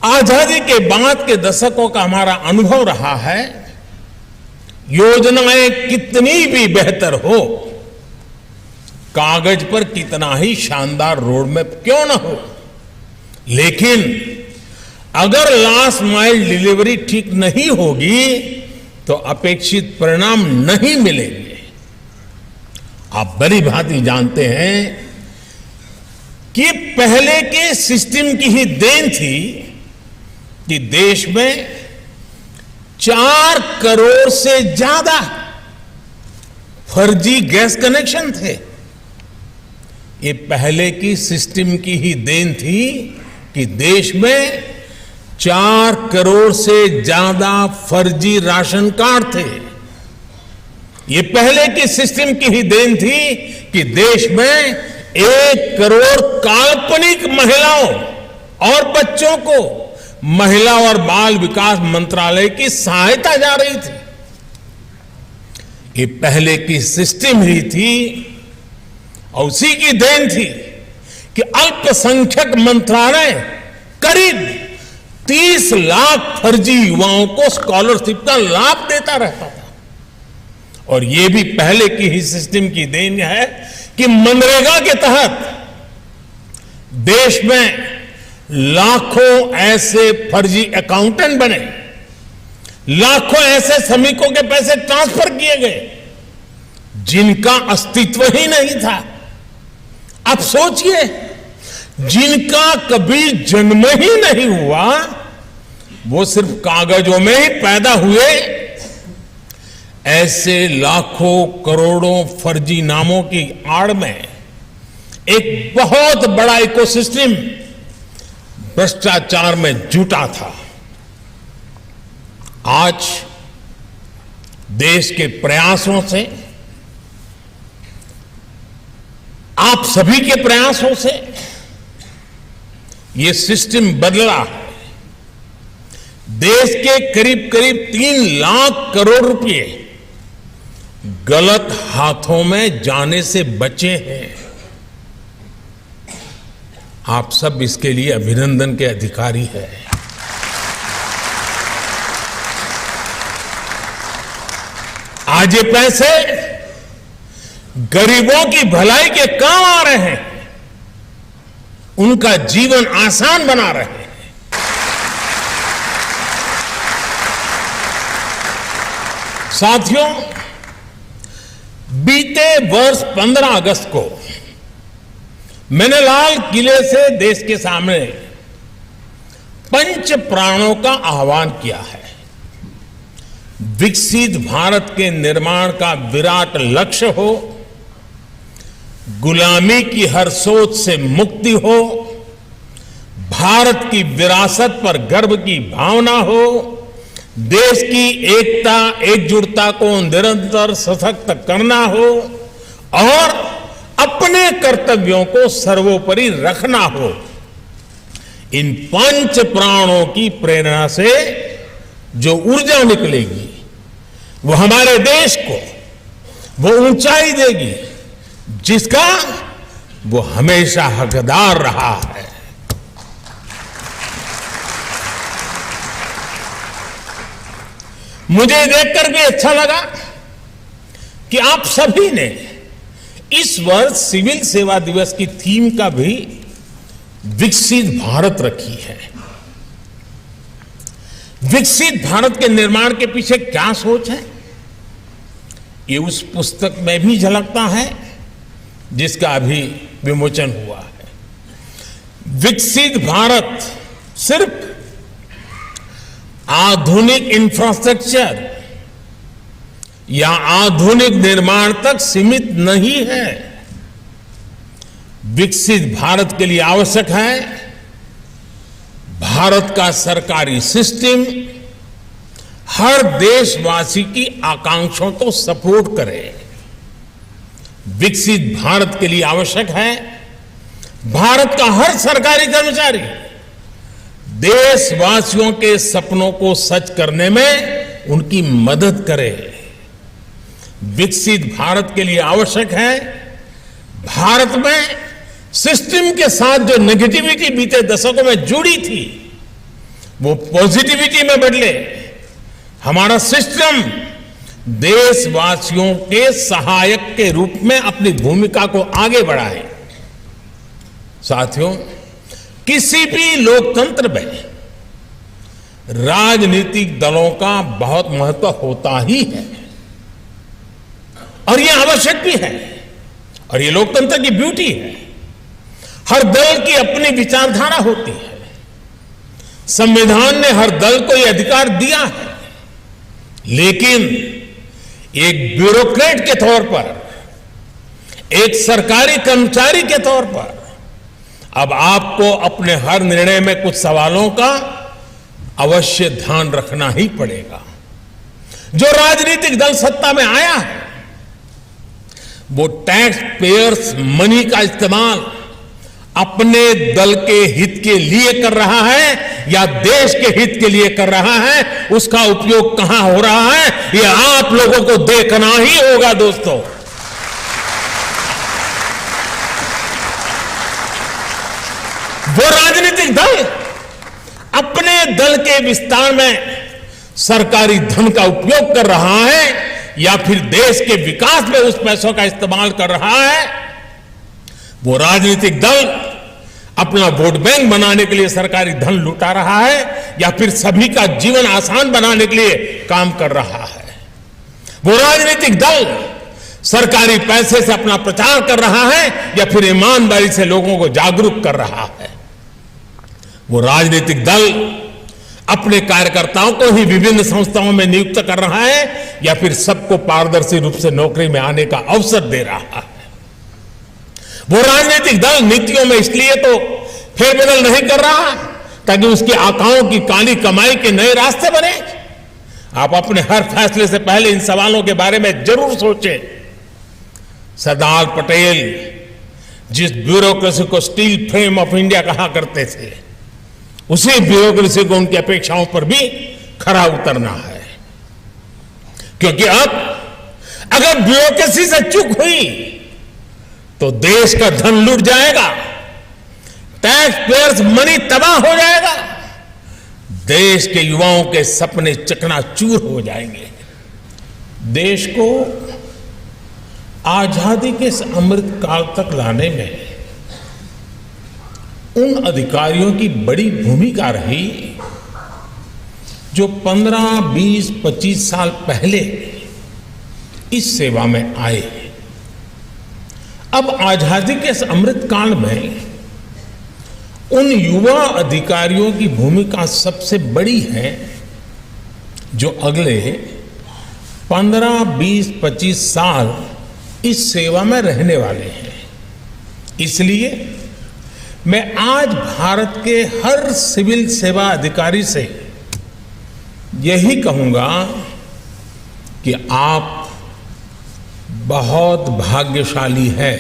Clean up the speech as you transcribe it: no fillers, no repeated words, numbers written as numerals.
आजादी के बाद के दशकों का हमारा अनुभव रहा है, योजनाएं कितनी भी बेहतर हो, कागज पर कितना ही शानदार रोड मैप क्यों ना हो, लेकिन अगर लास्ट माइल डिलीवरी ठीक नहीं होगी तो अपेक्षित परिणाम नहीं मिलेंगे। आप बड़ी भांति जानते हैं कि पहले के सिस्टम की ही देन थी कि देश में 4 करोड़ से ज्यादा फर्जी गैस कनेक्शन थे। ये पहले की सिस्टम की ही देन थी कि देश में 4 करोड़ से ज्यादा फर्जी राशन कार्ड थे। ये पहले की सिस्टम की ही देन थी कि देश में 1 करोड़ काल्पनिक महिलाओं और बच्चों को महिला और बाल विकास मंत्रालय की सहायता जा रही थी। ये पहले की सिस्टम ही थी और उसी की देन थी कि अल्पसंख्यक मंत्रालय करीब 30 लाख फर्जी युवाओं को स्कॉलरशिप का लाभ देता रहता था। और यह भी पहले की ही सिस्टम की देन है कि मनरेगा के तहत देश में लाखों ऐसे फर्जी अकाउंटेंट बने, लाखों ऐसे श्रमिकों के पैसे ट्रांसफर किए गए जिनका अस्तित्व ही नहीं था। आप सोचिए, जिनका कभी जन्म ही नहीं हुआ, वो सिर्फ कागजों में ही पैदा हुए, ऐसे लाखों करोड़ों फर्जी नामों की आड़ में एक बहुत बड़ा इकोसिस्टम भ्रष्टाचार में जुटा था। आज देश के प्रयासों से, आप सभी के प्रयासों से ये सिस्टम बदला है। देश के करीब करीब 3 लाख करोड़ रुपए गलत हाथों में जाने से बचे हैं। आप सब इसके लिए अभिनंदन के अधिकारी हैं। आज ये पैसे गरीबों की भलाई के काम आ रहे हैं, उनका जीवन आसान बना रहे हैं। साथियों, बीते वर्ष 15 अगस्त को मैंने लाल किले से देश के सामने पंच प्राणों का आह्वान किया है। विकसित भारत के निर्माण का विराट लक्ष्य हो, गुलामी की हर सोच से मुक्ति हो, भारत की विरासत पर गर्व की भावना हो, देश की एकता एकजुटता को निरंतर सशक्त करना हो और अपने कर्तव्यों को सर्वोपरि रखना हो। इन पंच प्राणों की प्रेरणा से जो ऊर्जा निकलेगी वो हमारे देश को वो ऊंचाई देगी जिसका वो हमेशा हकदार रहा है। मुझे देखकर भी अच्छा लगा कि आप सभी ने इस वर्ष सिविल सेवा दिवस की थीम का भी विकसित भारत रखी है। विकसित भारत के निर्माण के पीछे क्या सोच है, ये उस पुस्तक में भी झलकता है जिसका अभी विमोचन हुआ है। विकसित भारत सिर्फ आधुनिक इंफ्रास्ट्रक्चर या आधुनिक निर्माण तक सीमित नहीं है। विकसित भारत के लिए आवश्यक है भारत का सरकारी सिस्टम हर देशवासी की आकांक्षाओं को सपोर्ट करे। विकसित भारत के लिए आवश्यक है भारत का हर सरकारी कर्मचारी देशवासियों के सपनों को सच करने में उनकी मदद करे। विकसित भारत के लिए आवश्यक है भारत में सिस्टम के साथ जो नेगेटिविटी बीते दशकों में जुड़ी थी वो पॉजिटिविटी में बदले, हमारा सिस्टम देशवासियों के सहायक के रूप में अपनी भूमिका को आगे बढ़ाए। साथियों, किसी भी लोकतंत्र में राजनीतिक दलों का बहुत महत्व होता ही है और यह आवश्यक भी है, और ये लोकतंत्र की ब्यूटी है। हर दल की अपनी विचारधारा होती है। संविधान ने हर दल को यह अधिकार दिया है, लेकिन एक ब्यूरोक्रेट के तौर पर, एक सरकारी कर्मचारी के तौर पर अब आपको अपने हर निर्णय में कुछ सवालों का अवश्य ध्यान रखना ही पड़ेगा। जो राजनीतिक दल सत्ता में आया है वो टैक्स पेयर्स मनी का इस्तेमाल अपने दल के हित के लिए कर रहा है या देश के हित के लिए कर रहा है, उसका उपयोग कहां हो रहा है यह आप लोगों को देखना ही होगा। दोस्तों, वो राजनीतिक दल अपने दल के विस्तार में सरकारी धन का उपयोग कर रहा है या फिर देश के विकास में उस पैसों का इस्तेमाल कर रहा है, वो राजनीतिक दल अपना वोट बैंक बनाने के लिए सरकारी धन लुटा रहा है या फिर सभी का जीवन आसान बनाने के लिए काम कर रहा है, वो राजनीतिक दल सरकारी पैसे से अपना प्रचार कर रहा है या फिर ईमानदारी से लोगों को जागरूक कर रहा है, वो राजनीतिक दल अपने कार्यकर्ताओं को ही विभिन्न संस्थाओं में नियुक्त कर रहा है या फिर सबको पारदर्शी रूप से नौकरी में आने का अवसर दे रहा है। वो राजनीतिक दल नीतियों में इसलिए तो फेरबदल नहीं कर रहा ताकि उसकी आकाओं की काली कमाई के नए रास्ते बने। आप अपने हर फैसले से पहले इन सवालों के बारे में जरूर सोचें। सरदार पटेल जिस ब्यूरोक्रेसी को स्टील फ्रेम ऑफ इंडिया कहा करते थे, उसी ब्यूरोक्रेसी को उनकी अपेक्षाओं पर भी खरा उतरना है, क्योंकि अब अगर ब्यूरोक्रेसी से चूक हुई तो देश का धन लूट जाएगा, टैक्स पेयर्स मनी तबाह हो जाएगा, देश के युवाओं के सपने चकनाचूर हो जाएंगे। देश को आजादी के इस अमृत काल तक लाने में उन अधिकारियों की बड़ी भूमिका रही जो 15, 20, 25 साल पहले इस सेवा में आए। अब आजादी के इस अमृत काल में उन युवा अधिकारियों की भूमिका सबसे बड़ी है जो अगले 15, 20, 25 साल इस सेवा में रहने वाले हैं। इसलिए मैं आज भारत के हर सिविल सेवा अधिकारी से यही कहूंगा कि आप बहुत भाग्यशाली हैं